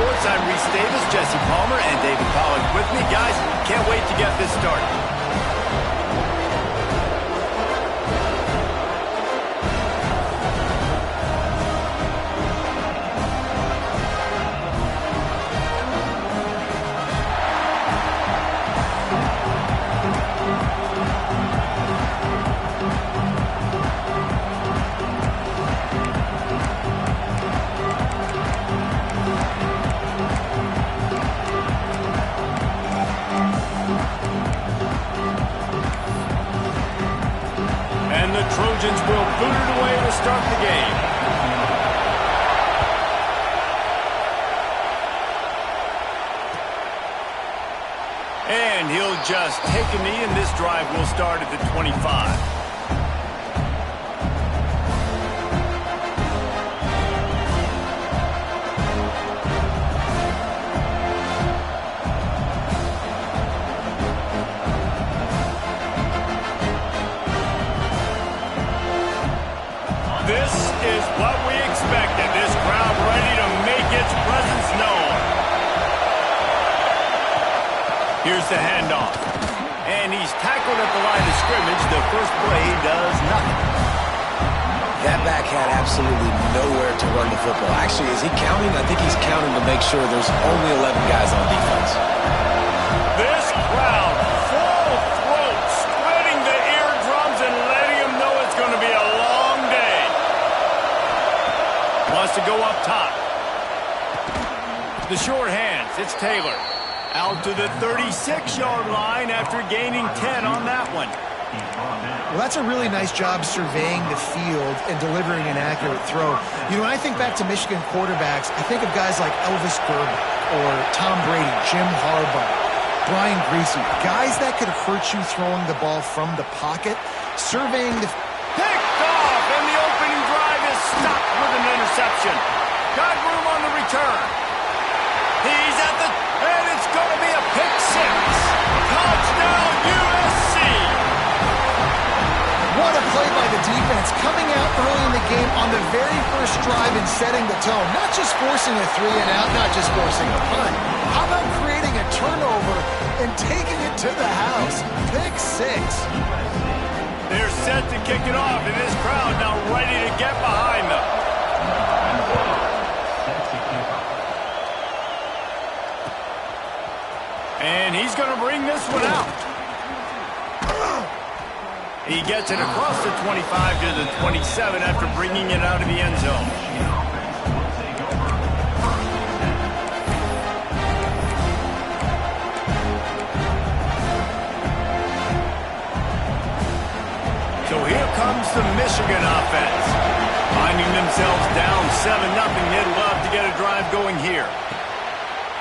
Sports. I'm Reese Davis, Jesse Palmer, and David Pollack with me. Guys, can't wait to get this started. Trojans will boot it away to start the game. And he'll just take a knee, and this drive will start at the 25. This is what we expected. This crowd ready to make its presence known. Here's the handoff. And he's tackled at the line of scrimmage. The first play does nothing. That back had absolutely nowhere to run the football. Actually, is he counting? I think he's counting to make sure there's only 11 guys on defense. This crowd, full throat, spreading the eardrums and letting them know it's going to be a long day. Wants to go up top. The short hands, it's Taylor. Out to the 36-yard line after gaining 10 on that one. Well, that's a really nice job surveying the field and delivering an accurate throw. You know, when I think back to Michigan quarterbacks, I think of guys like Elvis Grbac or Tom Brady, Jim Harbaugh, Brian Griese, guys that could hurt you throwing the ball from the pocket. Surveying the... Picked off, and the opening drive is stopped with an interception. Got room on the return. He's at the... and it's going to be a pick six. Touchdown, USC. What a play by the defense, coming out early in the game on the very first drive and setting the tone. Not just forcing a 3-and-out, not just forcing a punt. How about creating a turnover and taking it to the house? Pick six. They're set to kick it off, and this crowd now ready to get behind them. And he's going to bring this one out. He gets it across the 25 to the 27 after bringing it out of the end zone. So here comes the Michigan offense. Finding themselves down 7-0, they'd love to get a drive going here.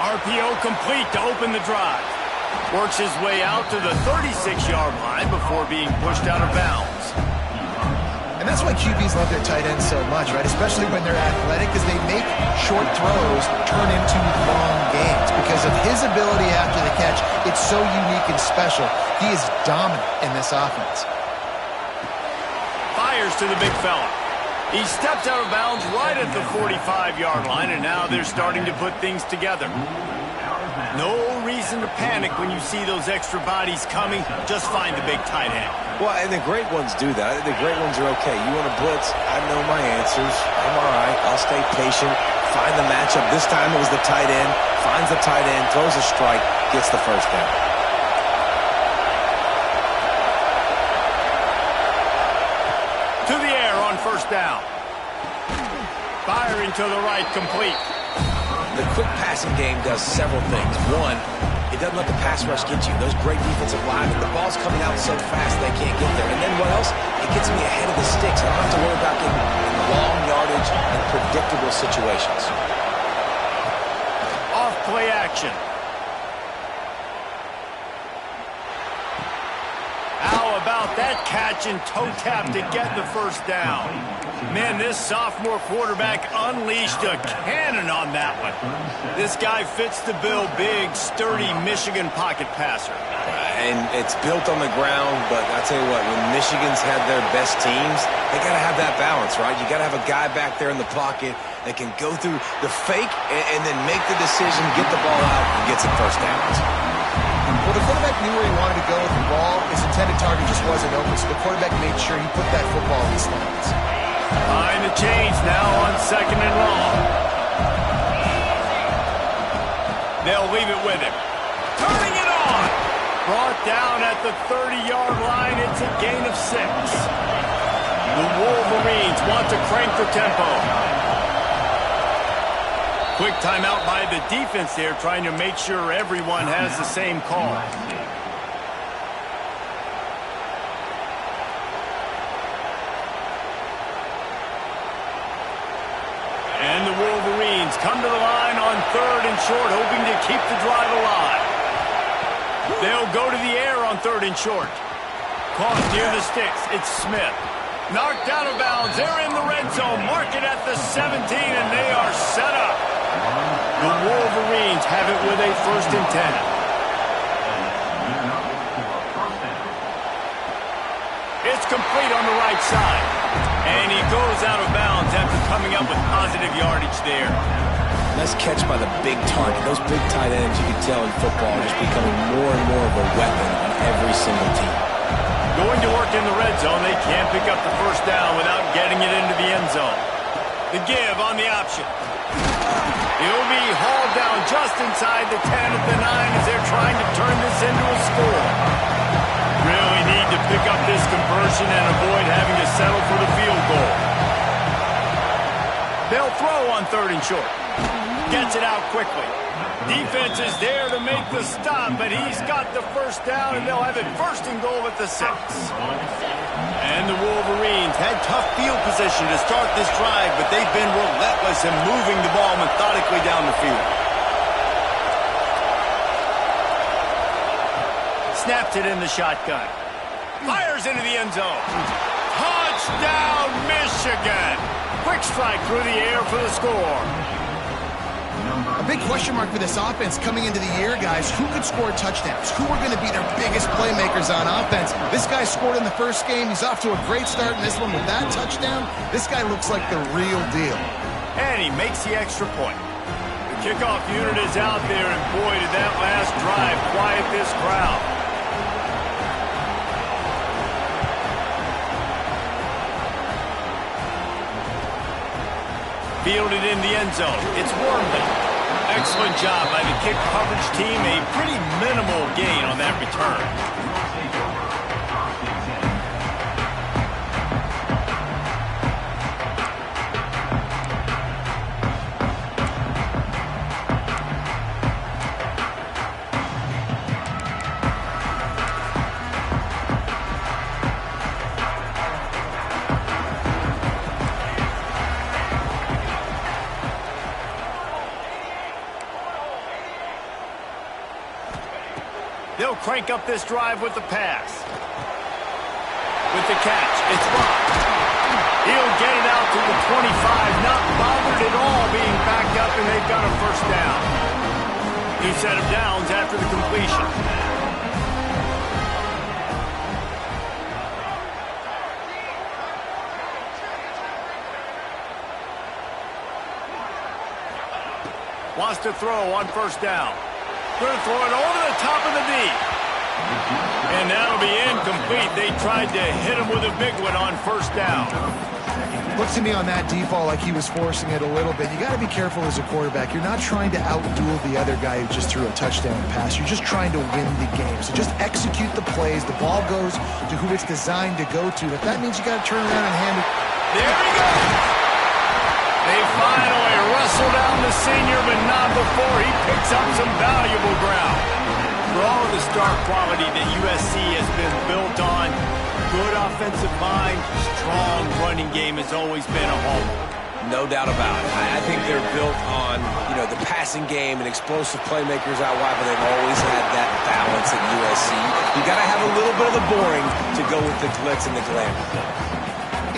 RPO complete to open the drive. Works his way out to the 36-yard line before being pushed out of bounds. And that's why QBs love their tight ends so much, right? Especially when they're athletic, because they make short throws turn into long gains. Because of his ability after the catch, it's so unique and special. He is dominant in this offense. Fires to the big fella. He stepped out of bounds right at the 45-yard line, and now they're starting to put things together. No reason to panic when you see those extra bodies coming. Just find the big tight end. Well, and the great ones do that. The great ones are okay. You want to blitz, I know my answers. I'm all right. I'll stay patient. Find the matchup. This time it was the tight end. Finds the tight end, throws a strike, gets the first down. To the air on first down. Firing to the right, complete. The quick passing game does several things. One, it doesn't let the pass rush get you. Those great defensive linemen, the ball's coming out so fast they can't get there. And then what else? It gets me ahead of the sticks. I don't have to worry about getting long yardage in predictable situations. Off play action. How about that catch and toe tap to get the first down? Man, this sophomore quarterback unleashed a cannon on that one. This guy fits the bill, big, sturdy Michigan pocket passer. and it's built on the ground, but I tell you what, when Michigan's had their best teams, they got to have that balance, right? You got to have a guy back there in the pocket that can go through the fake and then make the decision, get the ball out, and get some first downs. Well, the quarterback knew where he wanted to go with the ball. His intended target just wasn't open, so the quarterback made sure he put that football in his hands. Behind the chains now on 2nd and long. They'll leave it with him. Turning it on. Brought down at the 30-yard line. It's a gain of 6. The Wolverines want to crank the tempo. Quick timeout by the defense there, trying to make sure everyone has the same call. And the Wolverines come to the line on 3rd and short, hoping to keep the drive alive. They'll go to the air on 3rd and short. Caught near the sticks. It's Smith. Knocked out of bounds. They're in the red zone. Mark it at the 17, and they are set up. The Wolverines have it with a 1st and 10. It's complete on the right side. And he goes out of bounds after coming up with positive yardage there. Nice catch by the big target. Those big tight ends, you can tell in football, are just becoming more and more of a weapon on every single team. Going to work in the red zone. They can't pick up the 1st down without getting it into the end zone. The give on the option. He'll be hauled down just inside the 10 at the 9 as they're trying to turn this into a score. Really need to pick up this conversion and avoid having to settle for the field goal. They'll throw on 3rd and short. Gets it out quickly. Defense is there to make the stop, but he's got the 1st down, and they'll have it 1st and goal at the 6. And the Wolverines had tough field position to start this drive, but they've been relentless in moving the ball methodically down the field. Snaps it in the shotgun. Fires into the end zone. Touchdown, Michigan! Quick strike through the air for the score. A big question mark for this offense coming into the year, guys. Who could score touchdowns? Who are going to be their biggest playmakers on offense? This guy scored in the 1st game. He's off to a great start in this one with that touchdown. This guy looks like the real deal. And he makes the extra point. The kickoff unit is out there, and boy, did that last drive quiet this crowd. Fielded in the end zone. It's Wormley. Excellent job by the kick coverage team. A pretty minimal gain on that return. They'll crank up this drive with the pass. With the catch, it's blocked. He'll get it out to the 25, not bothered at all being backed up, and they've got a 1st down. New set of downs after the completion. Wants to throw on 1st down. Going to throw it over the top of the knee. And that'll be incomplete. They tried to hit him with a big one on 1st down. Looks to me on that default like he was forcing it a little bit. You got to be careful as a quarterback. You're not trying to outduel the other guy who just threw a touchdown pass. You're just trying to win the game. So just execute the plays. The ball goes to who it's designed to go to. If that means you got to turn around and hand it. There he goes. They finally wrestle down the senior, but not before he picks up some valuable ground. For all of the star quality that USC has been built on, good offensive line, strong running game has always been a hallmark. No doubt about it. I think they're built on, the passing game and explosive playmakers out wide, but they've always had that balance at USC. You got to have a little bit of the boring to go with the glitz and the glamour.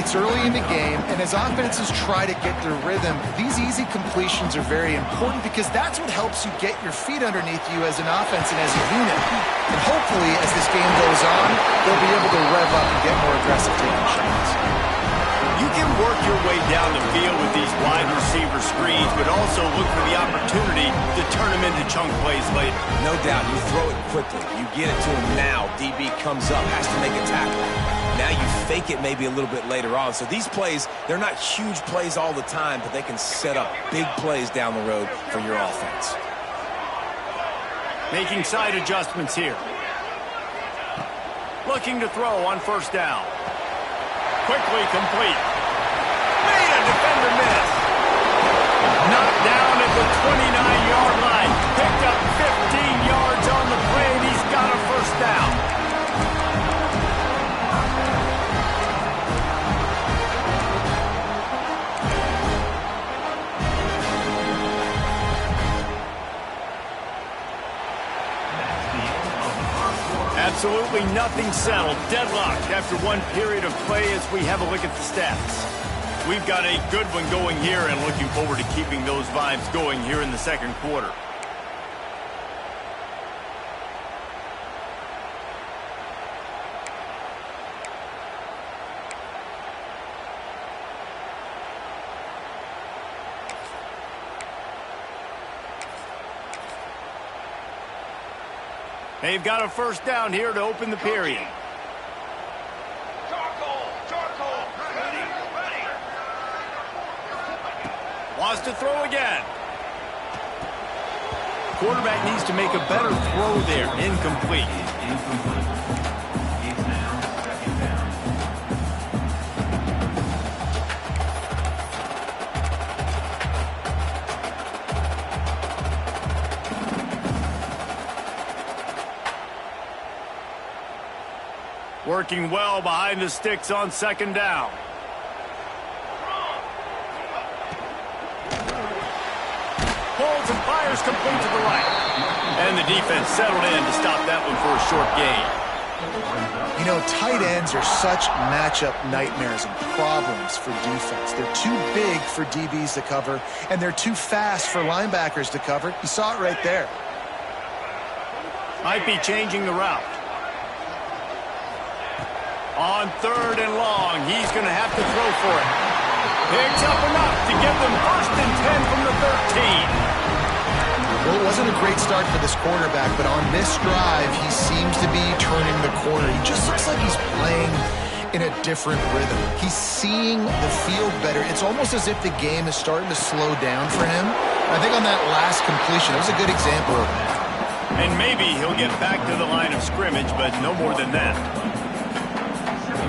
It's early in the game, and as offenses try to get their rhythm, these easy completions are very important because that's what helps you get your feet underneath you as an offense and as a unit. And hopefully, as this game goes on, they'll be able to rev up and get more aggressive taking shots. You can work your way down the field with these wide receiver screens, but also look for the opportunity to turn them into chunk plays later. No doubt, you throw it quickly. You get it to him now. DB comes up, has to make a tackle. Now you fake it maybe a little bit later on. So these plays, they're not huge plays all the time, but they can set up big plays down the road for your offense. Making side adjustments here. Looking to throw on first down. Quickly complete. Made a defender miss. Knocked down at the 29-yard line. Picked up 15 yards on the play, and he's got a first down. Absolutely nothing settled. Deadlocked after one period of play as we have a look at the stats. We've got a good one going here and looking forward to keeping those vibes going here in the second quarter. They've got a first down here to open the period. Wants to throw again. Quarterback needs to make a better throw there. Incomplete. Working well behind the sticks on second down. Pulls and fires complete to the right. And the defense settled in to stop that one for a short gain. You know, tight ends are such matchup nightmares and problems for defense. They're too big for DBs to cover, and they're too fast for linebackers to cover. You saw it right there. Might be changing the route. On third and long, he's going to have to throw for it. Picks up enough to get them 1st and 10 from the 13. Well, it wasn't a great start for this quarterback, but on this drive, he seems to be turning the corner. He just looks like he's playing in a different rhythm. He's seeing the field better. It's almost as if the game is starting to slow down for him. I think on that last completion, that was a good example of that. And maybe he'll get back to the line of scrimmage, but no more than that.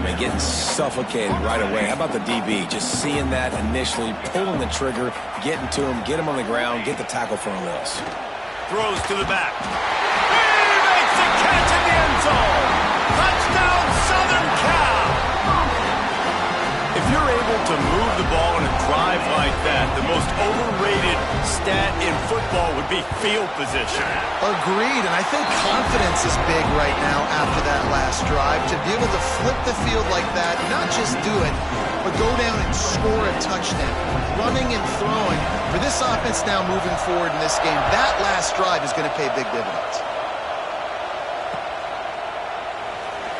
They're getting suffocated right away. How about the DB? Just seeing that initially, pulling the trigger, getting to him, get him on the ground, get the tackle for a loss. Throws to the back. He makes the catch in the end zone. Touchdown, Southern Cal. If you're able to move the ball in a drive like that, the most overrated stat in football would be field position. Agreed, and I think confidence is big right now after that last drive. To be able to flip the field like that, not just do it, but go down and score a touchdown. Running and throwing. For this offense now moving forward in this game, that last drive is going to pay big dividends.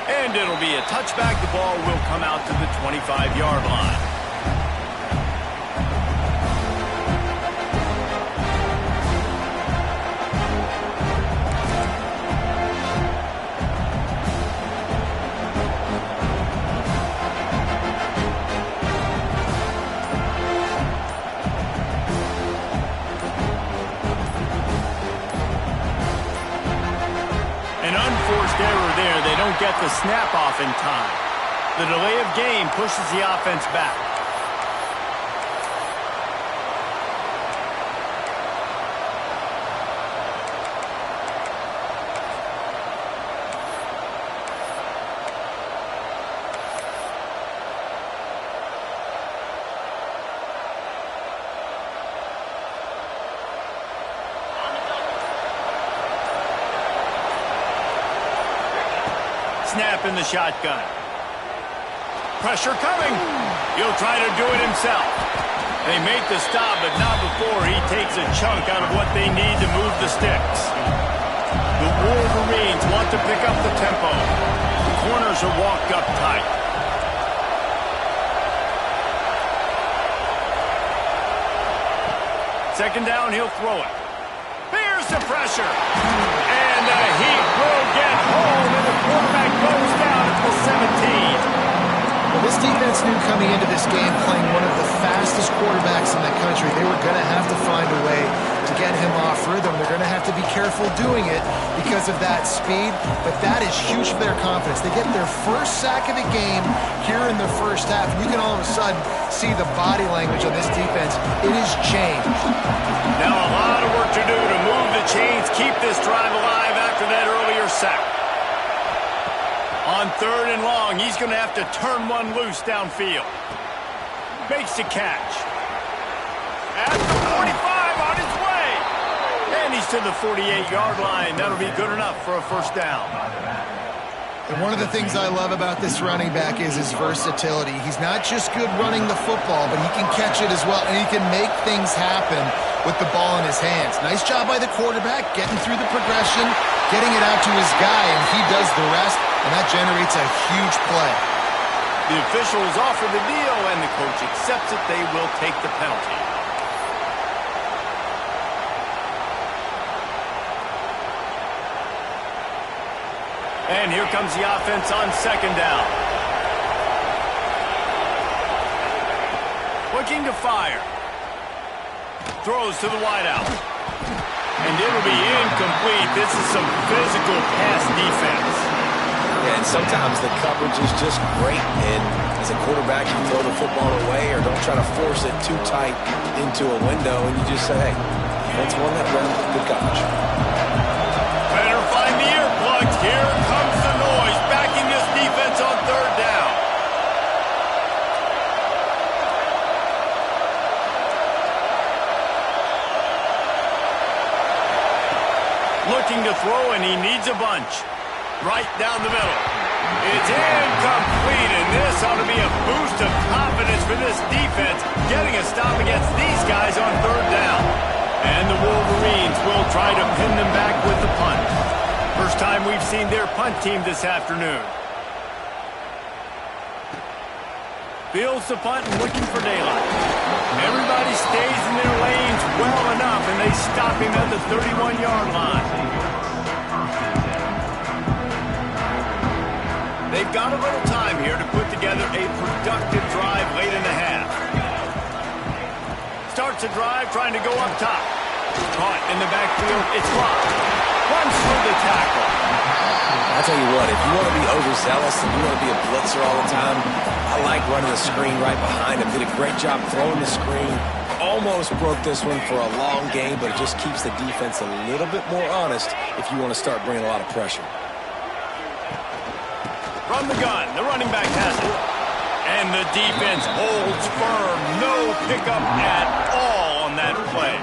And it'll be a touchback. The ball will come out to the 25-yard line. Error there. They don't get the snap off in time. The delay of game pushes the offense back. Snap in the shotgun. Pressure coming. He'll try to do it himself. They make the stop, but not before he takes a chunk out of what they need to move the sticks. The Wolverines want to pick up the tempo. The corners are walked up tight. Second down, he'll throw it. Here's the pressure. And the Heat will get home, and the quarterback goes down at the 17. Well, this defense knew coming into this game, playing one of the fastest quarterbacks in the country, they were going to have to find a way to get him off rhythm. They're going to have to be careful doing it because of that speed, but that is huge for their confidence. They get their first sack of the game here in the first half, and you can all of a sudden see the body language on this defense. It has changed. Now a lot of work to do to move the chains, keep this drive alive after that earlier sack. On third and long, he's going to have to turn one loose downfield. Makes the catch. At the 45, on his way. And he's to the 48-yard line. That'll be good enough for a first down. And one of the things I love about this running back is his versatility. He's not just good running the football, but he can catch it as well, and he can make things happen with the ball in his hands. Nice job by the quarterback, getting through the progression, getting it out to his guy, and he does the rest, and that generates a huge play. The officials offer the deal, and the coach accepts it. They will take the penalty. And here comes the offense on second down. Looking to fire. Throws to the wideout. And it'll be incomplete. This is some physical pass defense. Yeah, and sometimes the coverage is just great. And as a quarterback, you throw the football away or don't try to force it too tight into a window. And you just say, hey, defense won that round. Good coverage. Better find the earplugs. Here comes the noise, backing this defense on third down. Looking to throw, and he needs a bunch. Right down the middle. It's incomplete, and this ought to be a boost of confidence for this defense, getting a stop against these guys on third down. And the Wolverines will try to pin them back with the punt. First time we've seen their punt team this afternoon. Fields the punt and looking for daylight. Everybody stays in their lanes well enough, and they stop him at the 31-yard line. They've got a little time here to put together a productive drive late in the half. Starts a drive trying to go up top. Caught in the backfield. It's blocked. Runs through the tackle. I'll tell you what, if you want to be overzealous and you want to be a blitzer all the time, I like running the screen right behind him. Did a great job throwing the screen. Almost broke this one for a long game, but it just keeps the defense a little bit more honest if you want to start bringing a lot of pressure. From the gun, the running back has it. And the defense holds firm. No pickup at all on that play.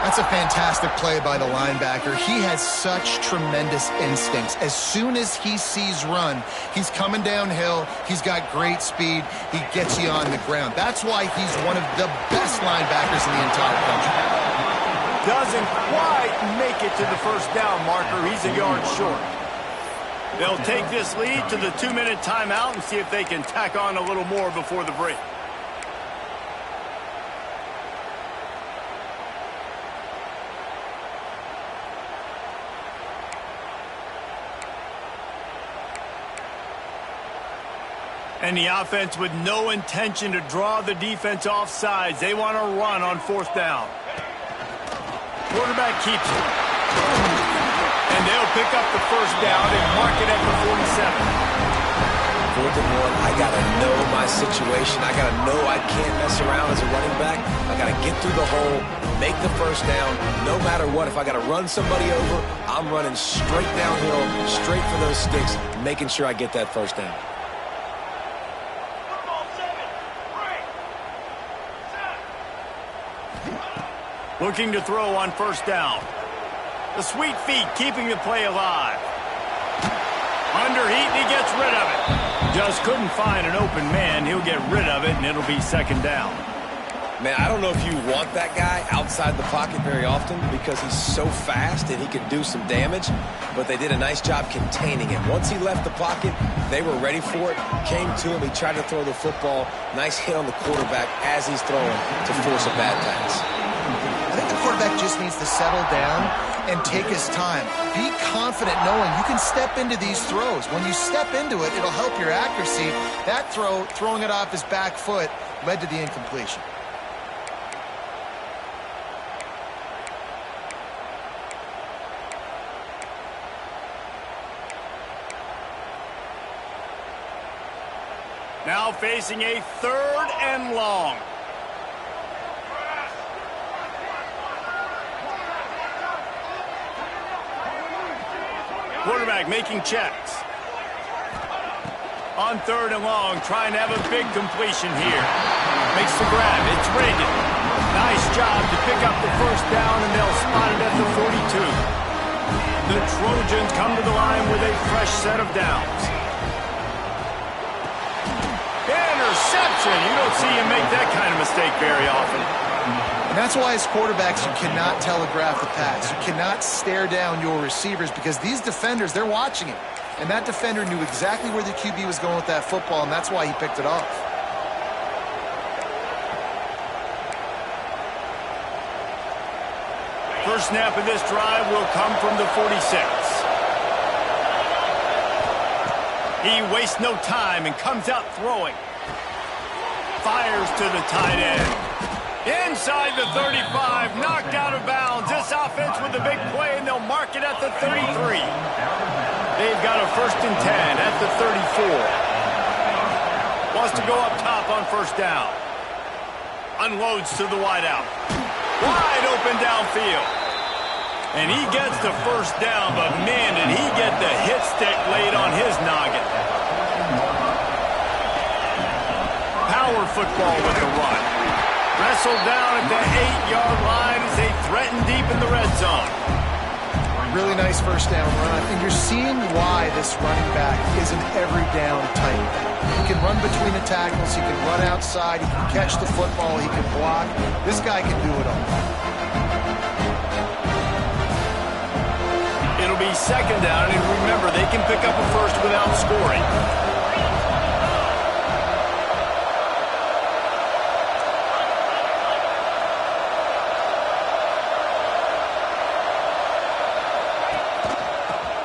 That's a fantastic play by the linebacker. He has such tremendous instincts. As soon as he sees run, he's coming downhill. He's got great speed. He gets you on the ground. That's why he's one of the best linebackers in the entire country. Doesn't quite make it to the first down marker. He's a yard short. They'll take this lead to the 2-minute timeout and see if they can tack on a little more before the break. And the offense with no intention to draw the defense off sides. They want to run on fourth down. Quarterback keeps it. And they'll pick up the first down and mark it at the 47. 4th and 1, I got to know my situation. I got to know I can't mess around as a running back. I got to get through the hole, make the first down. No matter what, if I got to run somebody over, I'm running straight downhill, straight for those sticks, making sure I get that first down. Looking to throw on first down. The sweet feet keeping the play alive. Under heat, and he gets rid of it. Just couldn't find an open man. He'll get rid of it, and it'll be second down. Man, I don't know if you want that guy outside the pocket very often because he's so fast and he can do some damage, but they did a nice job containing him. Once he left the pocket, they were ready for it, came to him, he tried to throw the football. Nice hit on the quarterback as he's throwing to force a bad pass. I think the quarterback just needs to settle down and take his time. Be confident knowing you can step into these throws. When you step into it, it'll help your accuracy. That throw, throwing it off his back foot, led to the incompletion. Now facing a 3rd and long. Quarterback making checks. On 3rd and long, trying to have a big completion here. Makes the grab. It's Reagan. Nice job to pick up the first down, and they'll spot it at the 42. The Trojans come to the line with a fresh set of downs. Interception. You don't see him make that kind of mistake very often. And that's why as quarterbacks, you cannot telegraph the pass. You cannot stare down your receivers because these defenders, they're watching it. And that defender knew exactly where the QB was going with that football, and that's why he picked it off. First snap of this drive will come from the 46. He wastes no time and comes out throwing. Fires to the tight end. Inside the 35, knocked out of bounds. This offense with the big play, and they'll mark it at the 33. They've got a 1st and 10 at the 34. Wants to go up top on first down. Unloads to the wideout. Wide open downfield. And he gets the first down, but man, did he get the hit stick laid on his noggin. Power football with the run. Wrestled down at the 8-yard line as they threaten deep in the red zone. Really nice first down run. And you're seeing why this running back is an every down type. He can run between the tackles. He can run outside. He can catch the football. He can block. This guy can do it all. It'll be second down, and remember, they can pick up a first without scoring.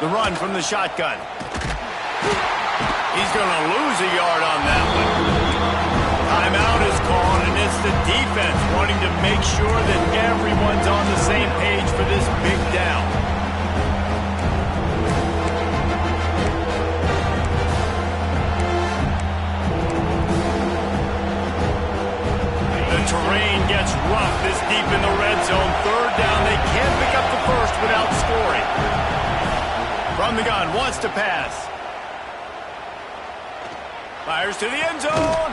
The run from the shotgun. He's going to lose a yard on that one. Timeout is called, and it's the defense wanting to make sure that everyone's on the same page for this big down. The terrain gets rough this deep in the red zone. 3rd down, they can't pick up the first without scoring. From the gun, wants to pass. Fires to the end zone.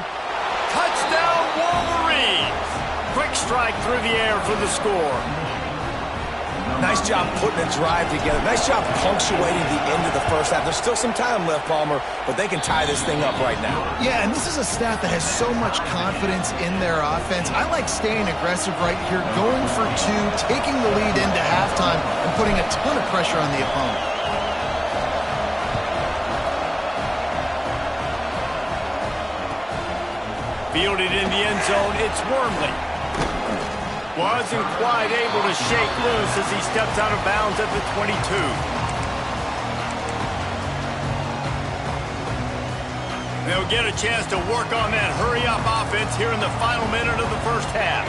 Touchdown, Wolverines. Quick strike through the air for the score. Nice job putting a drive together. Nice job punctuating the end of the first half. There's still some time left, Palmer, but they can tie this thing up right now. Yeah, and this is a staff that has so much confidence in their offense. I like staying aggressive right here, going for 2, taking the lead into halftime, and putting a ton of pressure on the opponent. Fielded in the end zone, it's Wormley. Wasn't quite able to shake loose as he steps out of bounds at the 22. They'll get a chance to work on that hurry-up offense here in the final minute of the first half.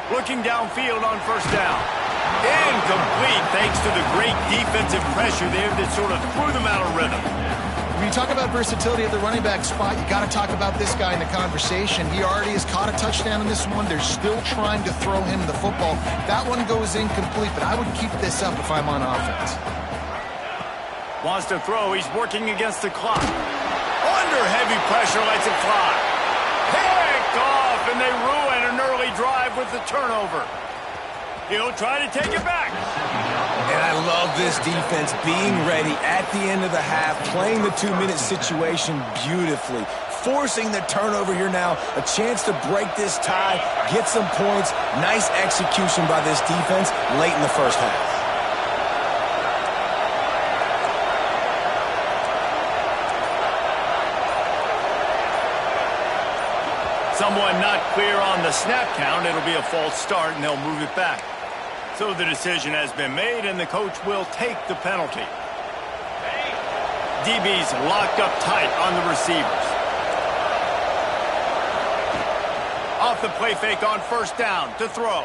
Looking downfield on first down. Incomplete thanks to the great defensive pressure there that sort of threw them out of rhythm. When you talk about versatility at the running back spot, you got to talk about this guy in the conversation. He already has caught a touchdown in this one. They're still trying to throw him the football. That one goes incomplete, but I would keep this up if I'm on offense. Wants to throw. He's working against the clock. Under heavy pressure, lets it fly. Picked off, and they ruin an early drive with the turnover. He'll try to take it back. And I love this defense being ready at the end of the half, playing the 2-minute situation beautifully, forcing the turnover here now, a chance to break this tie, get some points. Nice execution by this defense late in the first half. Someone not clear on the snap count. It'll be a false start, and they'll move it back. So the decision has been made, and the coach will take the penalty. DB's locked up tight on the receivers. Off the play fake on first down to throw.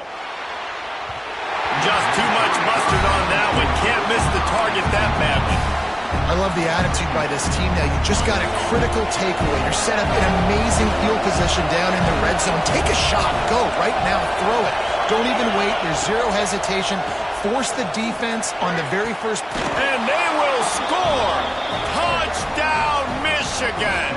Just too much mustard on that one. Can't miss the target that badly. I love the attitude by this team now. You just got a critical takeaway. You're set up in amazing field position down in the red zone. Take a shot. Go right now. Throw it. Don't even wait. There's zero hesitation. Force the defense on the very first. And they will score. Touchdown, Michigan.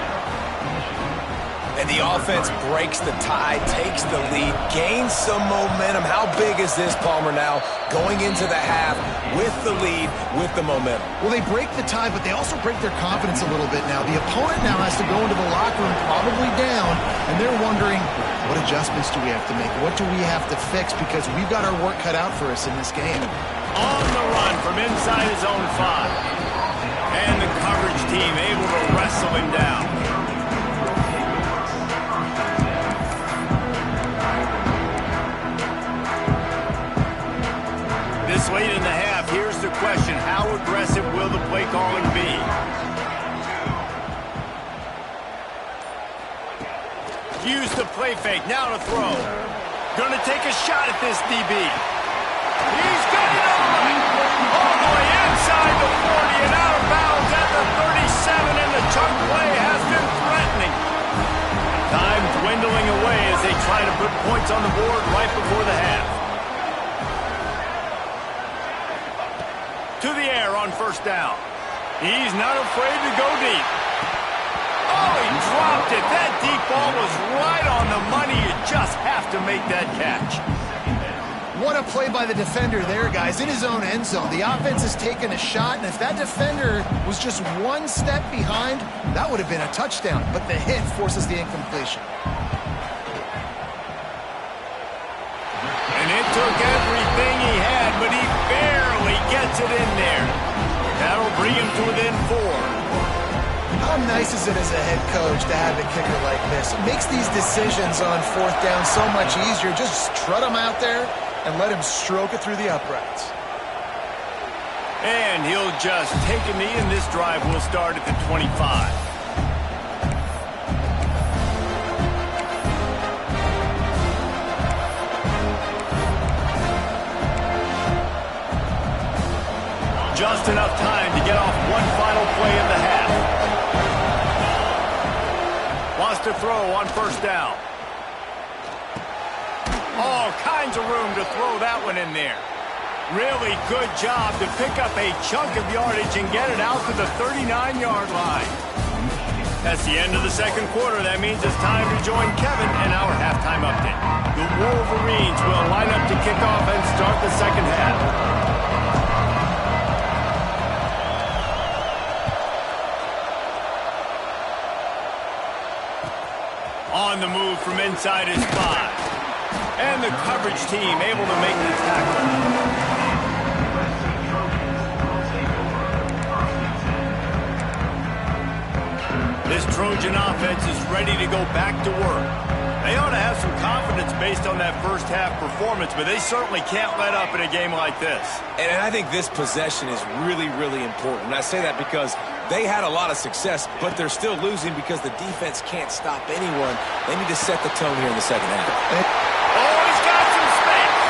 And the offense breaks the tie, takes the lead, gains some momentum. How big is this, Palmer, now going into the half with the lead, with the momentum? Well, they break the tie, but they also break their confidence a little bit now. The opponent now has to go into the locker room probably down, and they're wondering, what adjustments do we have to make? What do we have to fix? Because we've got our work cut out for us in this game. On the run from inside his own 5. And the coverage team able to wrestle him down. This late in the half, here's the question. How aggressive will the play calling be? Use the play fake, now to throw. Gonna take a shot at this DB. He's got it on! All the way inside the 40 and out of bounds at the 37, and the chunk play has been threatening. Time dwindling away as they try to put points on the board right before the half. To the air on first down. He's not afraid to go deep. Oh, he dropped it. That deep ball was right on the money. You just have to make that catch. What a play by the defender there, guys, in his own end zone. The offense has taken a shot, and if that defender was just one step behind, that would have been a touchdown. But the hit forces the incompletion. And it took everything he had, but he barely gets it in there. That'll bring him to within 4. How nice is it as a head coach to have a kicker like this? It makes these decisions on fourth down so much easier. Just strut him out there and let him stroke it through the uprights. And he'll just take a knee, and this drive will start at the 25. Just enough time to get off one final play of the half. Wants to throw on first down. All kinds of room to throw that one in there. Really good job to pick up a chunk of yardage and get it out to the 39-yard line. That's the end of the second quarter. That means it's time to join Kevin in our halftime update. The Wolverines will line up to kick off and start the second half. On the move from inside his 5. And the coverage team able to make the tackle. This Trojan offense is ready to go back to work. They ought to have some confidence based on that first half performance, but they certainly can't let up in a game like this. And I think this possession is really, really important. And I say that because they had a lot of success, but they're still losing because the defense can't stop anyone. They need to set the tone here in the second half. Oh, he's got some space.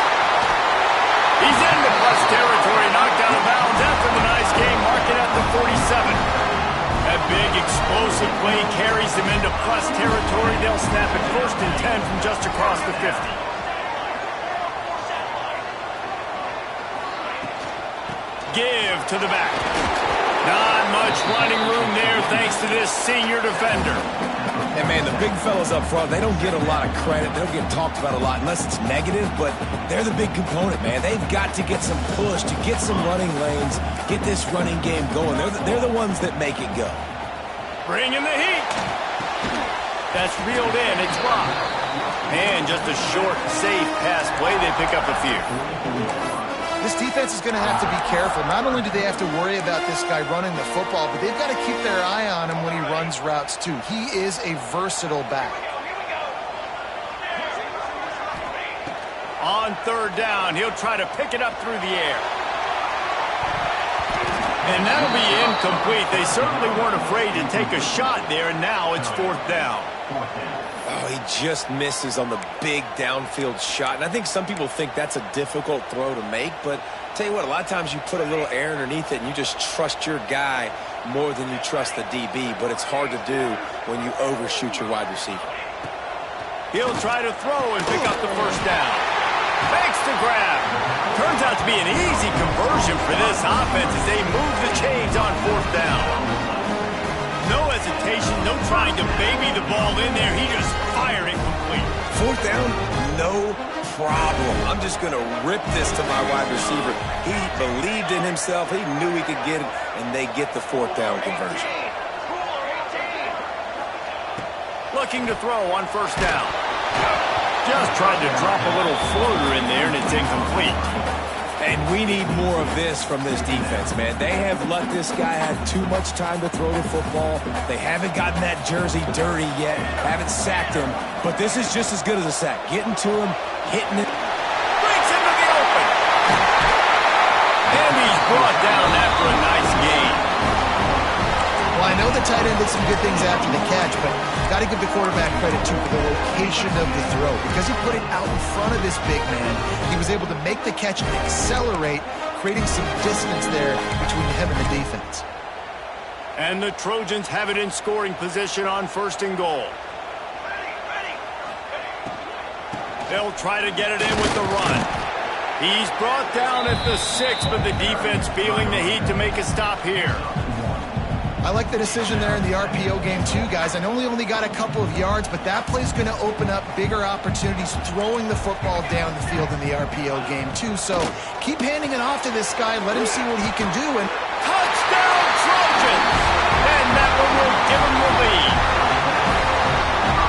He's into plus territory, knocked out of bounds after the nice game, marking at the 47. That big explosive play carries them into plus territory. They'll snap it 1st and 10 from just across the 50. Give to the back. Not much running room there thanks to this senior defender. And, man, the big fellas up front, they don't get a lot of credit. They don't get talked about a lot unless it's negative, but they're the big component, man. They've got to get some push, to get some running lanes, get this running game going. They're the ones that make it go. Bring in the heat. That's reeled in. It's blocked. And just a short, safe pass play. They pick up a few. This defense is going to have to be careful. Not only do they have to worry about this guy running the football, but they've got to keep their eye on him when he runs routes, too. He is a versatile back. On third down, he'll try to pick it up through the air. And that'll be incomplete. They certainly weren't afraid to take a shot there, and now it's fourth down. Oh, he just misses on the big downfield shot. And I think some people think that's a difficult throw to make, but tell you what, a lot of times you put a little air underneath it and you just trust your guy more than you trust the DB, but it's hard to do when you overshoot your wide receiver. He'll try to throw and pick up the first down. Makes the grab. Turns out to be an easy conversion for this offense as they move the chains on fourth down. No hesitation, no trying to baby the ball in there. He just fired it complete. Fourth down, no problem. I'm just going to rip this to my wide receiver. He believed in himself. He knew he could get it, and they get the fourth down conversion. Looking to throw on first down. Just tried to drop a little floater in there, and it's incomplete. And we need more of this from this defense, man. They have let this guy have too much time to throw the football. They haven't gotten that jersey dirty yet, haven't sacked him. But this is just as good as a sack. Getting to him, hitting it. Breaks into the open. And he's brought down after a nice gain. Well, I know the tight end did some good things after the catch, but got to give the quarterback credit, too, for the location of the throw. Because he put it out in front of this big man, he was able to make the catch and accelerate, creating some distance there between him and the defense. And the Trojans have it in scoring position on first and goal. They'll try to get it in with the run. He's brought down at the 6, but the defense feeling the heat to make a stop here. I like the decision there in the RPO game too, guys. I know he only got a couple of yards, but that play's going to open up bigger opportunities throwing the football down the field in the RPO game too. So keep handing it off to this guy. Let him see what he can do. And touchdown Trojans! And that one will give him the lead.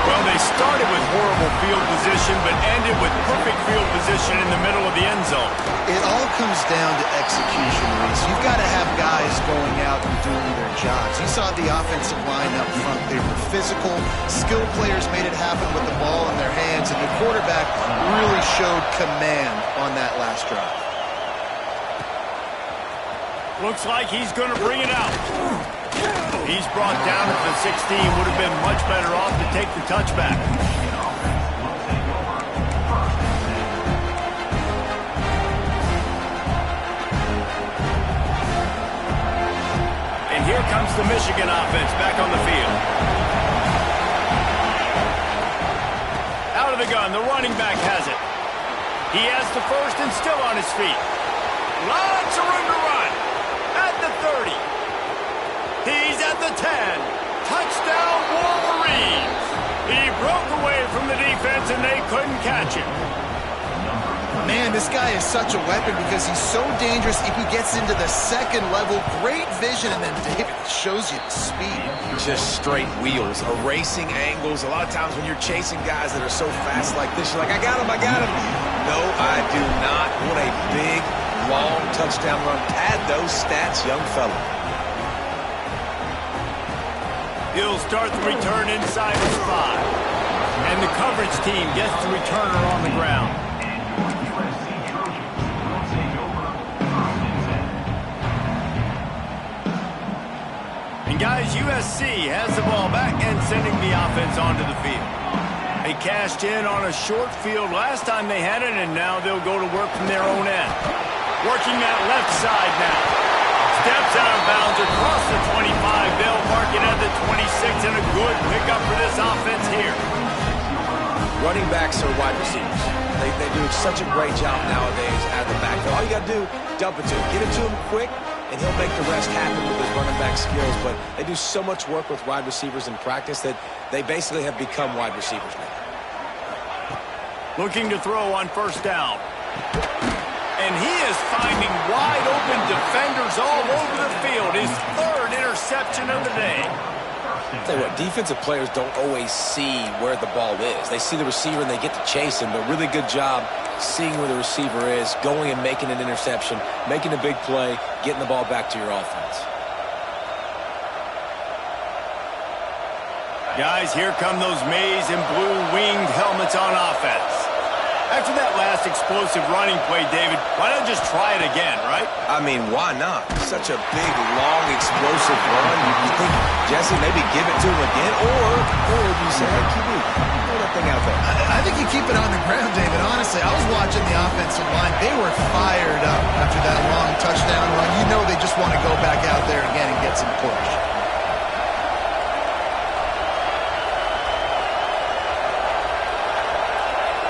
Well, they started with horrible field position, but ended with perfect field position in the middle of the end zone. It all comes down to execution, Reese. You've got to have guys going out and doing their jobs. You saw the offensive line up front. They were physical. Skilled players made it happen with the ball in their hands, and the quarterback really showed command on that last drive. Looks like he's going to bring it out. He's brought down at the 16. Would have been much better off to take the touchback. And here comes the Michigan offense back on the field. Out of the gun, the running back has it. He has the first and still on his feet. Lots of room to run. At the 30. He's at the 10. Touchdown, Wolverines. He broke away from the defense, and they couldn't catch him. Man, this guy is such a weapon because he's so dangerous. If he gets into the second level, great vision, and then David shows you the speed. Just straight wheels, erasing angles. A lot of times when you're chasing guys that are so fast like this, you're like, I got him, I got him. No, I do not. What a big, long touchdown run. Pad those stats, young fella. He'll start the return inside his 5. And the coverage team gets the returner on the ground. And guys, USC has the ball back and sending the offense onto the field. They cashed in on a short field last time they had it, and now they'll go to work from their own end. Working that left side now. Steps out of bounds across the 25. They'll mark it at the 26, and a good pickup for this offense here. Running backs are wide receivers. They do such a great job nowadays out of the backfield. All you got to do, dump it to him. Get it to him quick, and he'll make the rest happen with his running back skills. But they do so much work with wide receivers in practice that they basically have become wide receivers now. Looking to throw on first down. And he is finding wide open defenders all over the field. His third interception of the day. I'll tell you what, defensive players don't always see where the ball is. They see the receiver and they get to chase him. But really good job seeing where the receiver is, going and making an interception, making a big play, getting the ball back to your offense. Guys, here come those maize and blue winged helmets on offense. After that last explosive running play, David, why not just try it again, right? I mean, why not? Such a big, long, explosive run. You think, Jesse, maybe give it to him again, or you say, hey, QB, throw that thing out there. I think you keep it on the ground, David. Honestly, I was watching the offensive line. They were fired up after that long touchdown run. You know they just want to go back out there again and get some push.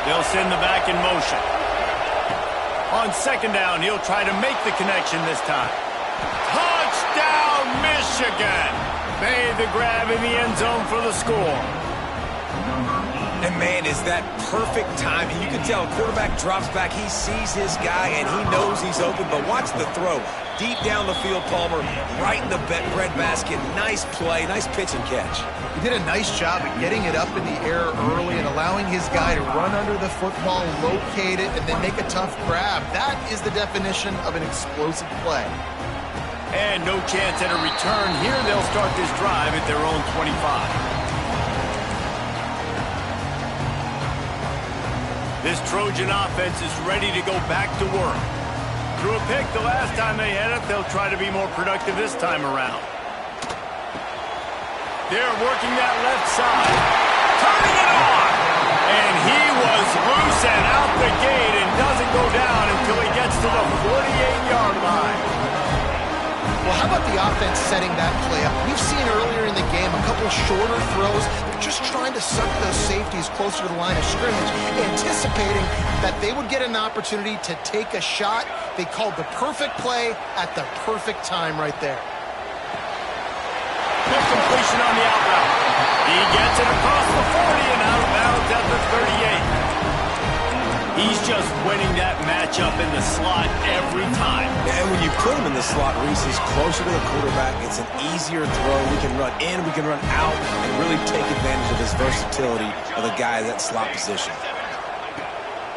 They'll send the back in motion. On second down, he'll try to make the connection this time. Touchdown, Michigan! Made the grab in the end zone for the score. And, man, is that perfect timing. You can tell quarterback drops back. He sees his guy, and he knows he's open. But watch the throw. Deep down the field, Palmer, right in the breadbasket. Nice play, nice pitch and catch. He did a nice job of getting it up in the air early and allowing his guy to run under the football, locate it, and then make a tough grab. That is the definition of an explosive play. And no chance at a return. Here they'll start this drive at their own 25. This Trojan offense is ready to go back to work. Threw a pick the last time they had it. They'll try to be more productive this time around. They're working that left side. Turning it on! And he was loose and out the gate and doesn't go down until he gets to the 48-yard line. Well, how about the offense setting that play up? We've seen earlier in the game a couple shorter throws. They're just trying to suck those safeties closer to the line of scrimmage, anticipating that they would get an opportunity to take a shot. They called the perfect play at the perfect time right there. Good completion on the out route. He gets it across the 40 and out of bounds at the 38. He's just winning that matchup in the slot every time. And when you put him in the slot, Reese, he's closer to the quarterback. It's an easier throw. We can run in, we can run out, and really take advantage of his versatility of the guy in that slot position.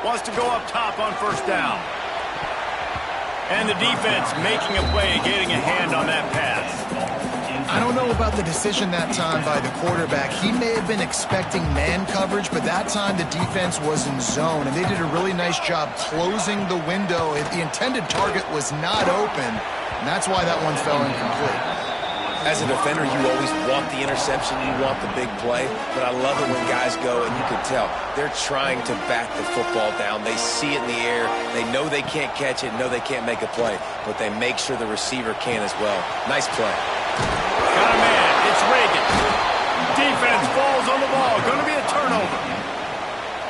Wants to go up top on first down. And the defense making a play, getting a hand on that pass. I don't know about the decision that time by the quarterback. He may have been expecting man coverage, but that time the defense was in zone, and they did a really nice job closing the window. If the intended target was not open, and that's why that one fell incomplete. As a defender, you always want the interception, you want the big play, but I love it when guys go, and you can tell, they're trying to back the football down. They see it in the air. They know they can't catch it, know they can't make a play, but they make sure the receiver can as well. Nice play. Got a man. It's Reagan. Defense falls on the ball. Going to be a turnover.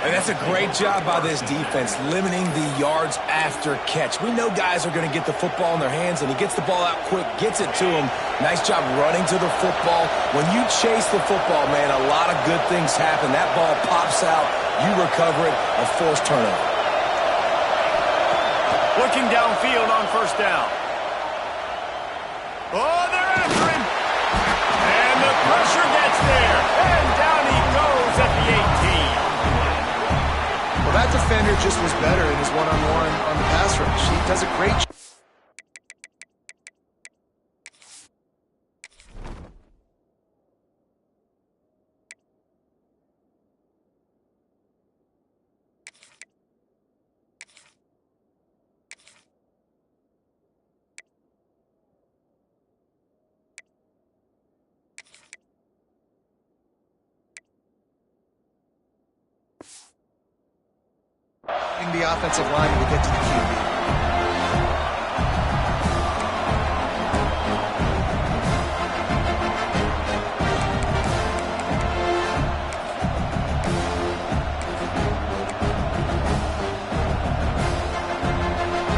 And that's a great job by this defense, limiting the yards after catch. We know guys are going to get the football in their hands, and he gets the ball out quick, gets it to him. Nice job running to the football. When you chase the football, man, a lot of good things happen. That ball pops out. You recover it. A forced turnover. Looking downfield on first down. Oh, they're after him. And the pressure gets there. And down he goes at the 18. Well, that defender just was better in his one-on-one on the pass rush. He does a great job. The offensive line to get to the QB.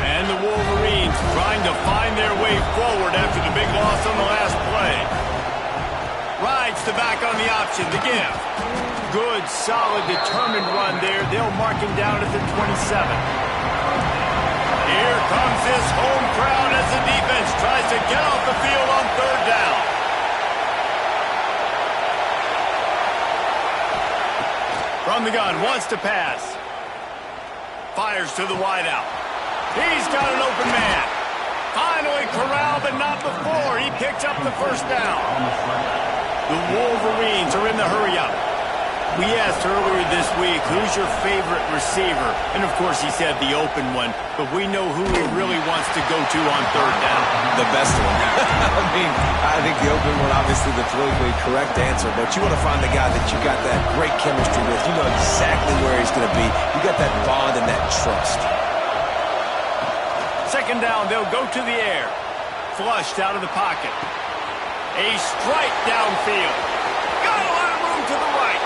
And the Wolverines trying to find their way forward. the option, the give. Good, solid, determined run there. They'll mark him down at the 27. Here comes this home crowd as the defense tries to get off the field on third down. From the gun, wants to pass. Fires to the wideout. He's got an open man. Finally corralled, but not before. He picked up the first down. The Wolverines are in the hurry-up. We asked earlier this week, who's your favorite receiver? And, of course, he said the open one. But we know who he really wants to go to on third down. The best one. I think the open one, obviously, the politically correct answer. But you want to find the guy that you got that great chemistry with. You know exactly where he's going to be. You got that bond and that trust. Second down, they'll go to the air. Flushed out of the pocket. A strike downfield. Got a lot of room to the right.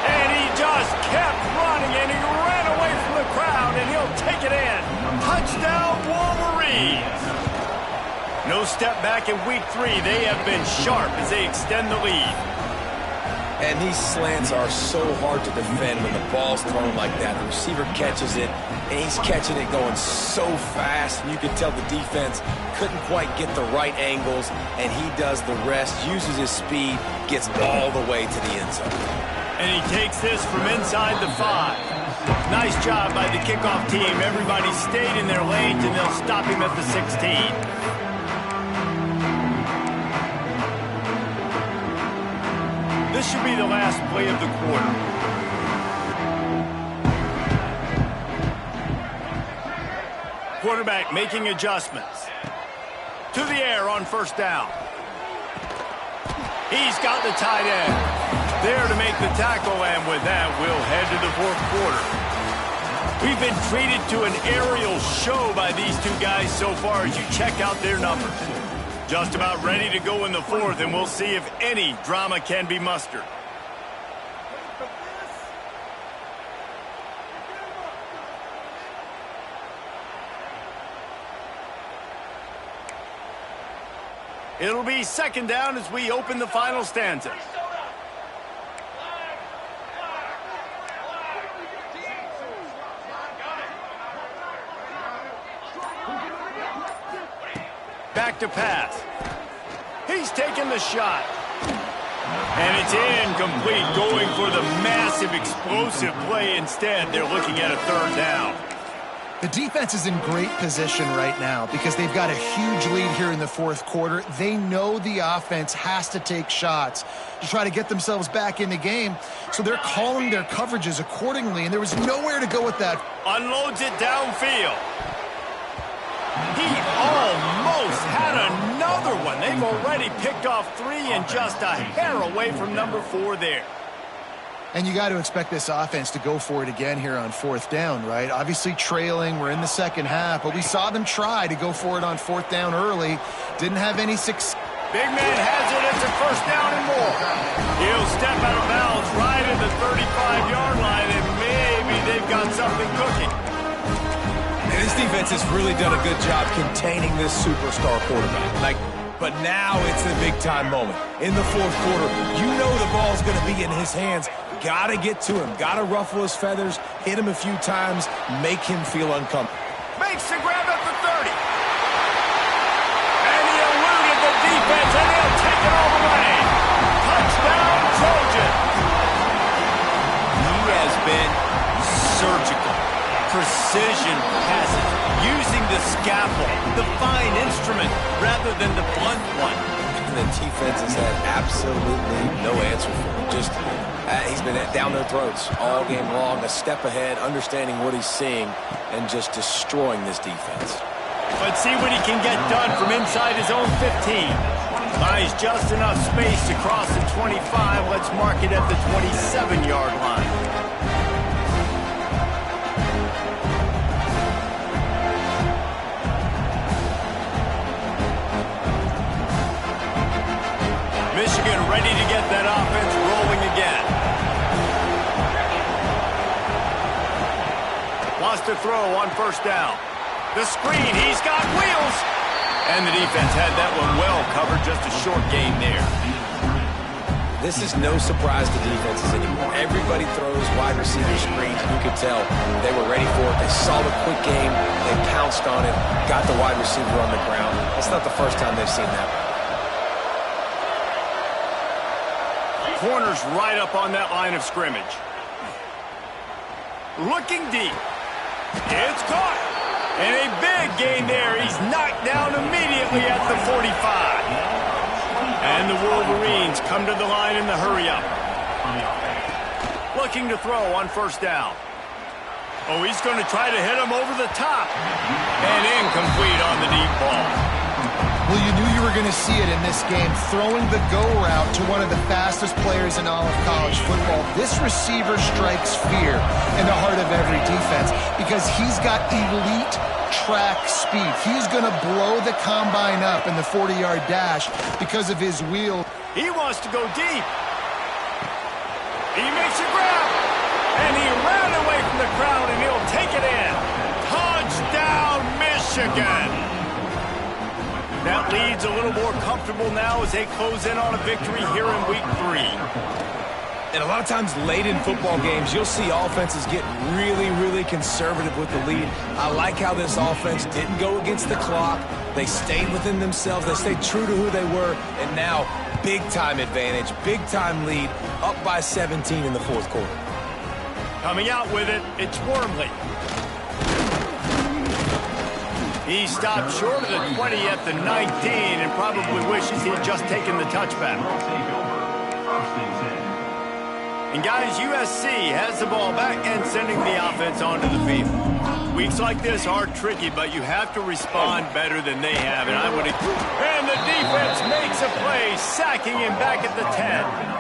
And he just kept running, and he ran away from the crowd, and he'll take it in. Touchdown, Wolverines. No step back in week 3. They have been sharp as they extend the lead. And these slants are so hard to defend when the ball's thrown like that. The receiver catches it, and he's catching it going so fast, and you can tell the defense couldn't quite get the right angles, and he does the rest, uses his speed, gets all the way to the end zone. And he takes this from inside the 5. Nice job by the kickoff team. Everybody stayed in their lanes, and they'll stop him at the 16. This should be the last play of the quarter. Quarterback making adjustments. To the air on first down. He's got the tight end. There to make the tackle, and with that, we'll head to the fourth quarter. We've been treated to an aerial show by these two guys so far as you check out their numbers. Just about ready to go in the fourth, and we'll see if any drama can be mustered. It'll be second down as we open the final stanza. Back to pass. He's taking the shot. And it's incomplete, going for the massive explosive play instead. They're looking at a third down. The defense is in great position right now because they've got a huge lead here in the fourth quarter. They know the offense has to take shots to try to get themselves back in the game. So they're calling their coverages accordingly, and there was nowhere to go with that. Unloads it downfield. He almost had another one. They've already picked off 3 and just a hair away from number 4 there. And you got to expect this offense to go for it again here on fourth down, right? Obviously trailing, we're in the second half, but we saw them try to go for it on fourth down early. Didn't have any success. Big man has it. It's a first down and more. He'll step out of bounds right at the 35-yard line, and maybe they've got something cooking. And this defense has really done a good job containing this superstar quarterback. But now it's the big-time moment. In the fourth quarter, you know the ball's going to be in his hands. Got to get to him. Got to ruffle his feathers, hit him a few times, make him feel uncomfortable. Makes the grab at the 30. And he eluded the defense, and he'll take it all the way. Touchdown, Trojan. He has been surgical. Precision passes, using the scaffold, the fine instrument, rather than the blunt one. And the defense has had absolutely no answer for him. He's been down their throats all game long, a step ahead, understanding what he's seeing, and just destroying this defense. Let's see what he can get done from inside his own 15. Buys just enough space to cross the 25. Let's mark it at the 27-yard line. Michigan ready to get that offense rolling again. Wants to throw on first down. The screen, he's got wheels. And the defense had that one well covered, just a short gain there. This is no surprise to defenses anymore. Everybody throws wide receiver screens, and you could tell they were ready for it. They saw the quick game. They pounced on it, got the wide receiver on the ground. That's not the first time they've seen that. Corner's right up on that line of scrimmage. Looking deep. It's caught. And a big gain there. He's knocked down immediately at the 45. And the Wolverines come to the line in the hurry-up. Looking to throw on first down. Oh, he's going to try to hit him over the top. And incomplete on the deep ball. Well, you knew you were going to see it in this game, throwing the go route to one of the fastest players in all of college football. This receiver strikes fear in the heart of every defense because he's got elite track speed. He's going to blow the combine up in the 40-yard dash because of his wheel. He wants to go deep. He makes a grab. And he ran away from the crowd, and he'll take it in. Touchdown, Michigan. That lead's a little more comfortable now as they close in on a victory here in week 3. And a lot of times late in football games, you'll see offenses get really, really conservative with the lead. I like how this offense didn't go against the clock. They stayed within themselves. They stayed true to who they were. And now, big-time advantage, big-time lead, up by 17 in the fourth quarter. Coming out with it, it's Wormley. He stopped short of the 20 at the 19 and probably wishes he had just taken the touchback. And guys, USC has the ball back and sending the offense onto the field. Weeks like this are tricky, but you have to respond better than they have. And the defense makes a play, sacking him back at the 10.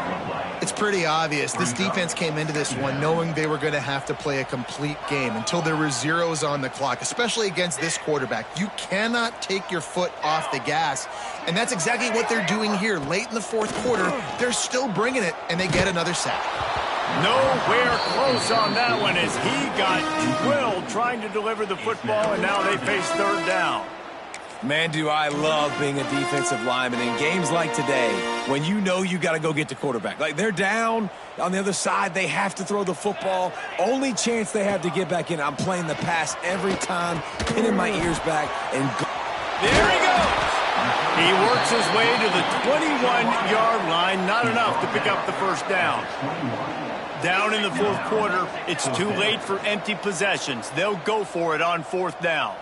It's pretty obvious. This defense came into this one knowing they were going to have to play a complete game until there were zeros on the clock, especially against this quarterback. You cannot take your foot off the gas, and that's exactly what they're doing here. Late in the fourth quarter, they're still bringing it, and they get another sack. Nowhere close on that one as he got drilled trying to deliver the football, and now they face third down. Man, do I love being a defensive lineman in games like today when you know you got to go get the quarterback. Like, they're down on the other side. They have to throw the football. Only chance they have to get back in. I'm playing the pass every time, pinning my ears back, and go. There he goes. He works his way to the 21-yard line. Not enough to pick up the first down. Down in the fourth quarter, it's too late for empty possessions. They'll go for it on fourth down.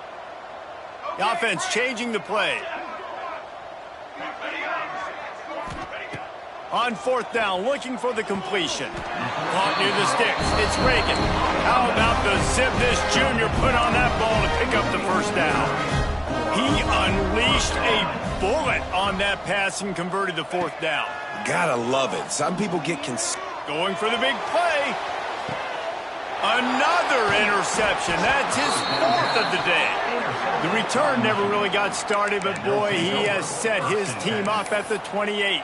The offense changing the play. On fourth down, looking for the completion. Caught near the sticks. It's Reagan. How about the zip this junior put on that ball to pick up the first down? He unleashed a bullet on that pass and converted the fourth down. Gotta love it. Some people get going for the big play. Another interception. That's his fourth of the day. The return never really got started, but boy, he has set his team up at the 28.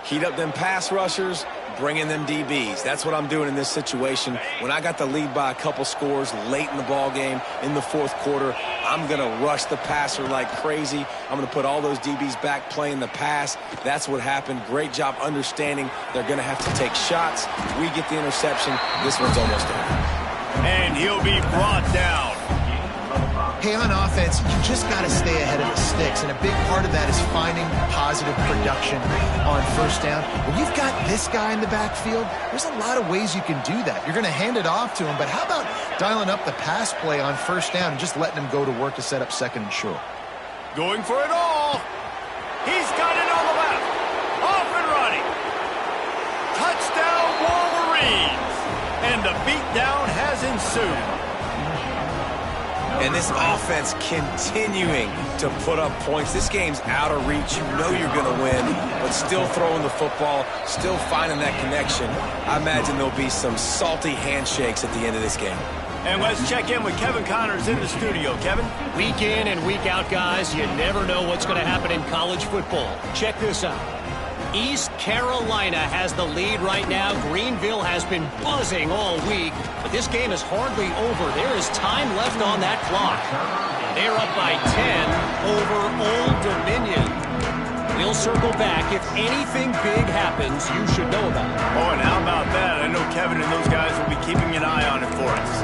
Heat up them pass rushers, bring in them DBs. That's what I'm doing in this situation. When I got the lead by a couple scores late in the ball game in the fourth quarter, I'm going to rush the passer like crazy. I'm going to put all those DBs back playing the pass. That's what happened. Great job understanding they're going to have to take shots. We get the interception. This one's almost over. And he'll be brought down. Hey, on offense, you just got to stay ahead of the sticks, and a big part of that is finding positive production on first down. When you've got this guy in the backfield, there's a lot of ways you can do that. You're going to hand it off to him, but how about dialing up the pass play on first down and just letting him go to work to set up second and short? Going for it all. He's got it on the left. Off and running. Touchdown, Wolverines. And the beatdown has ensued. And this offense continuing to put up points. This game's out of reach. You know you're going to win, but still throwing the football, still finding that connection. I imagine there'll be some salty handshakes at the end of this game. And let's check in with Kevin Connors in the studio. Kevin? Week in and week out, guys, you never know what's going to happen in college football. Check this out. East Carolina has the lead right now. Greenville has been buzzing all week, but this game is hardly over. There is time left on that clock. They're up by 10 over Old Dominion. We'll circle back. If anything big happens, you should know about it. Oh, and how about that? I know Kevin and those guys will be keeping an eye on it for us.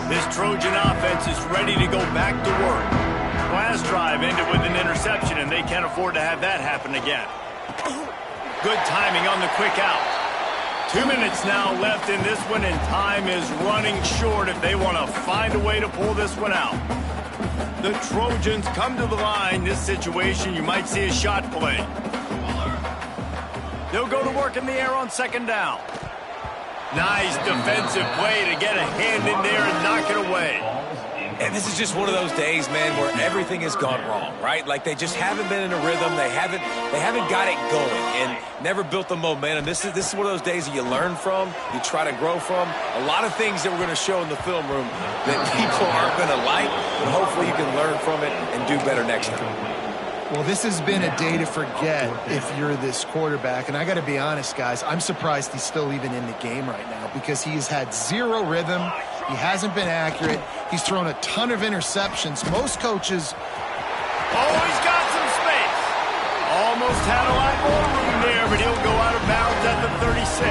This Trojan offense is ready to go back to work. Last drive ended with an interception, and they can't afford to have that happen again. Good timing on the quick out. 2 minutes now left in this one, and time is running short if they want to find a way to pull this one out. The Trojans come to the line. This situation, you might see a shot play. They'll go to work in the air on second down. Nice defensive play to get a hand in there and knock it away. And this is just one of those days, man, where everything has gone wrong, right? Like they just haven't been in a rhythm. They haven't got it going and never built the momentum. This is one of those days that you learn from, you try to grow from. A lot of things that we're going to show in the film room that people aren't going to like, but hopefully you can learn from it and do better next time. Well, this has been a day to forget if you're this quarterback. And I got to be honest, guys, I'm surprised he's still even in the game right now because he has had zero rhythm. He hasn't been accurate. He's thrown a ton of interceptions. Most coaches... Oh, he's got some space. Almost had a lot more room there, but he'll go out of bounds at the 36.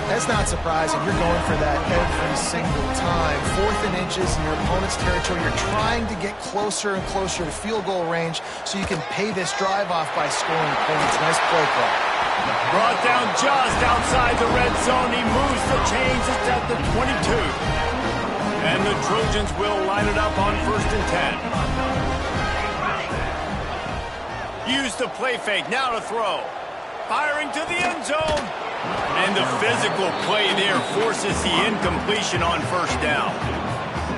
That's not surprising. You're going for that every single time. 4th and inches in your opponent's territory. You're trying to get closer and closer to field goal range so you can pay this drive off by scoring points. Nice play call. Brought down just outside the red zone. He moves the chains. It's at the 22. And the Trojans will line it up on 1st and 10. Use the play fake. Now to throw. Firing to the end zone. And the physical play there forces the incompletion on 1st down.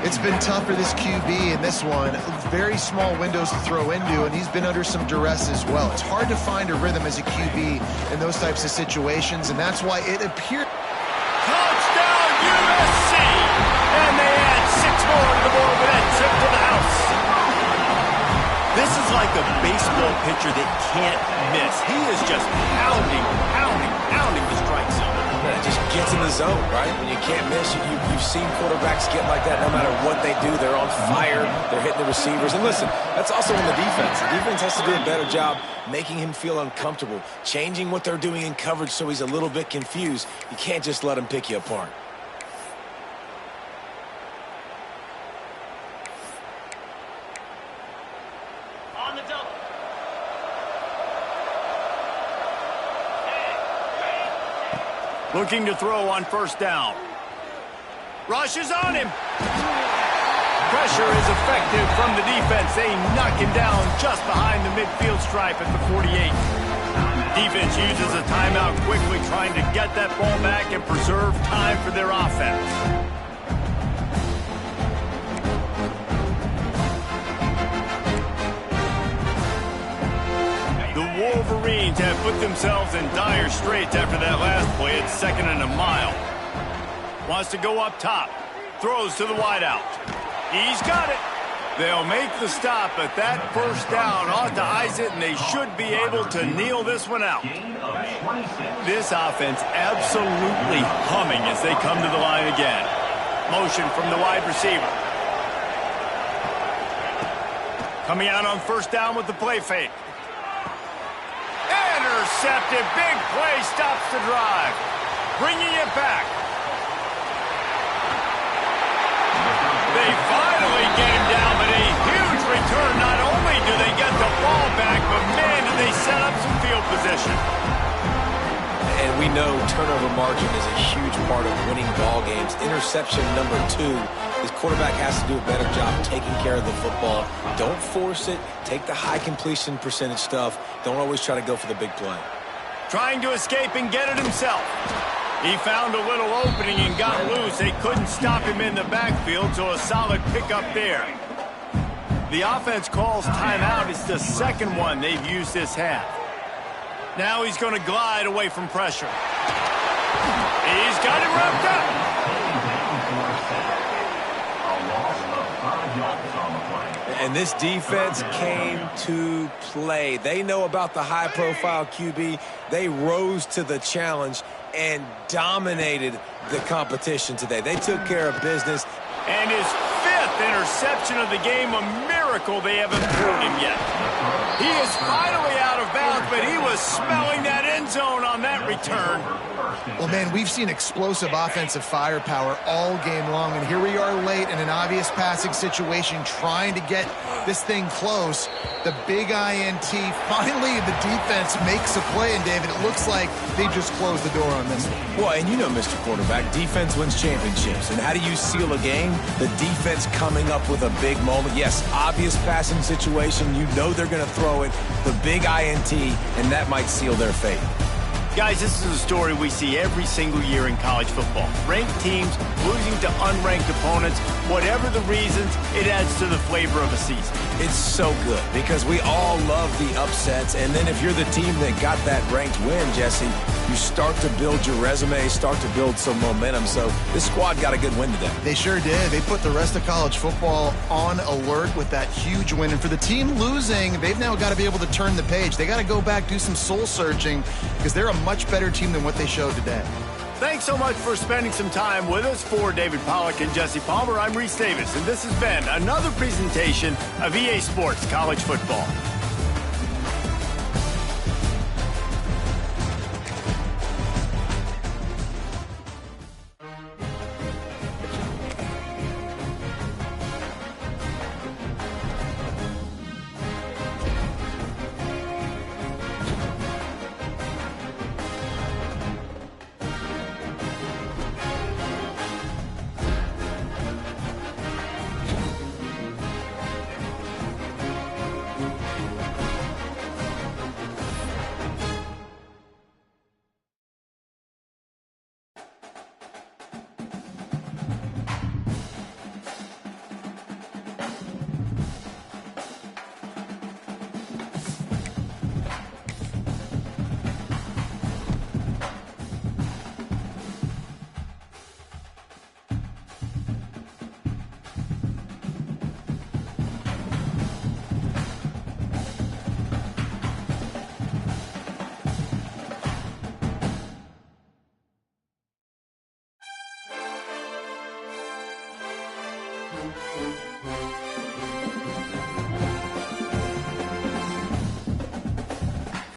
It's been tough for this QB in this one. Very small windows to throw into, and he's been under some duress as well. It's hard to find a rhythm as a QB in those types of situations, and that's why it appears... Touchdown, USC! And they add 6 more to the board with that tip to the house. This is like a baseball pitcher that can't miss. He is just pounding the strike zone. It just gets in the zone, right? When you can't miss, you've seen quarterbacks get like that no matter what they do. They're on fire. They're hitting the receivers. And listen, that's also on the defense. The defense has to do a better job making him feel uncomfortable, changing what they're doing in coverage so he's a little bit confused. You can't just let him pick you apart. Looking to throw on 1st down. Rush is on him. Pressure is effective from the defense. They knock him down just behind the midfield stripe at the 48. Defense uses a timeout quickly, trying to get that ball back and preserve time for their offense. Wolverines have put themselves in dire straits after that last play. It's 2nd and a mile. Wants to go up top. Throws to the wideout. He's got it. They'll make the stop, but that 1st down ought to ice it, and they should be able to kneel this one out. This offense absolutely humming as they come to the line again. Motion from the wide receiver. Coming out on 1st down with the play fake. Intercepted. Big play stops the drive. Bringing it back. They finally get him down, but a huge return. Not only do they get the ball back, but man, do they set up some field position. And we know turnover margin is a huge part of winning ball games. Interception number 2. His quarterback has to do a better job taking care of the football. Don't force it. Take the high completion percentage stuff. Don't always try to go for the big play. Trying to escape and get it himself. He found a little opening and got loose. They couldn't stop him in the backfield, so a solid pickup there. The offense calls timeout. It's the 2nd one they've used this half. Now he's going to glide away from pressure. He's got it wrapped up. And this defense came to play. They know about the high-profile QB. They rose to the challenge, and dominated the competition today. They took care of business. And his 5th interception of the game, a miracle they haven't thrown him yet. He is finally out of bounds, but he was smelling that end zone on that return. Well, man, we've seen explosive offensive firepower all game long, and here we are late in an obvious passing situation trying to get this thing close. The big INT, finally the defense makes a play, and David, it looks like they just closed the door on this one. Well, and you know, Mr. Quarterback, defense wins championships. And how do you seal a game? The defense coming up with a big moment. Yes, obvious passing situation. You know they're going to throw it. The big INT, and that might seal their fate. Guys, this is a story we see every single year in college football. Ranked teams losing to unranked opponents. Whatever the reasons, it adds to the flavor of a season. It's so good because we all love the upsets. And then if you're the team that got that ranked win, Jesse, you start to build your resume, start to build some momentum. So this squad got a good win today. They sure did. They put the rest of college football on alert with that huge win. And for the team losing, they've now got to be able to turn the page. They got to go back, do some soul searching, because they're a much better team than what they showed today. Thanks so much for spending some time with us. For David Pollack and Jesse Palmer, I'm Reese Davis, and this has been another presentation of EA Sports College Football.